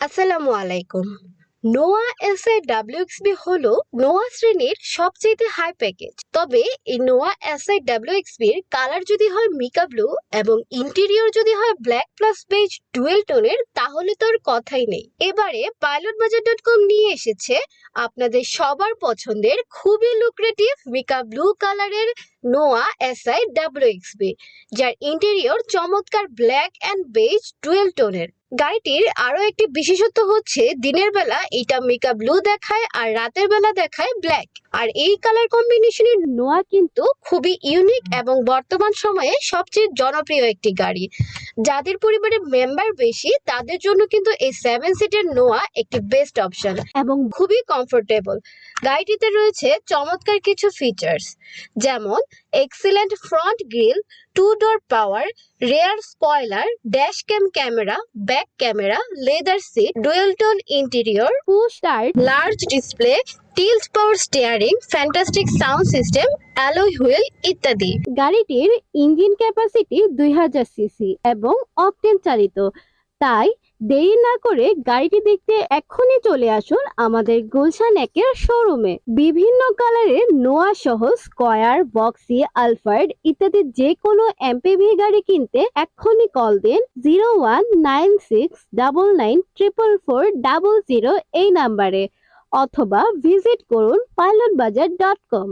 আসসালামু আলাইকুম। নোয়া এসআই ডাব্লিউএক্সবি হলো নোয়া শ্রেণীর সবচেয়ে হাই প্যাকেজ। তবে এই নোয়া এসআই ডাব্লিউএক্সবি এর কালার যদি হয় মিকা ব্লু এবং ইন্টেরিয়র যদি হয় ব্ল্যাক প্লাস বেজ ডুয়েল টোনের, তাহলে তো আর কথাই নেই। এবারে পাইলটবাজার.কম নিয়ে এসেছে আপনাদের সবার পছন্দের খুবই লুক্রেটিভ মিকা ব্লু কালারের নোয়া এসআই ডাব্লিউএক্সবি, যার ইন্টেরিয়র চমৎকার ব্ল্যাক অ্যান্ড বেজ ডুয়েল টোনের। গাড়িটির আরো একটি বিশেষত্ব হচ্ছে দিনের বেলা এটা মিকা ব্লু দেখায় আর রাতের বেলা দেখায় ব্ল্যাক। আর এই কালার কম্বিনেশনের নোয়া কিন্তু খুবই ইউনিক এবং বর্তমান সময়ে সবচেয়ে জনপ্রিয় একটি গাড়ি। যাদের পরিবারে মেম্বার বেশি তাদের জন্য কিন্তু এই 7 সিটের নোয়া একটি বেস্ট অপশন এবং খুবই কমফোর্টেবল। গাড়িটিতে রয়েছে চমৎকার কিছু ফিচার্স, যেমন excellent front grille, 2 door power, rear spoiler, dash cam camera, back camera, leather seat, dual tone interior, push start, large display, tilt power steering, fantastic sound system, alloy wheel ইত্যাদি। গাড়িটির engine capacity 2000 CC এবং octane চালিত। তাই দেরি না করে গাড়িটি দেখতে এক্ষুনি চলে আসুন আমাদের গুলশান একের শোরুমে। বিভিন্ন কালারের নোয়া সহ স্কয়ার, বক্সি, আলফার্ড ইত্যাদি যে কোনো এমপিভি গাড়ি কিনতে এক্ষুনি কল দিন 0196994440 এই নাম্বারে, অথবা ভিজিট করুন pilotbazaar.com।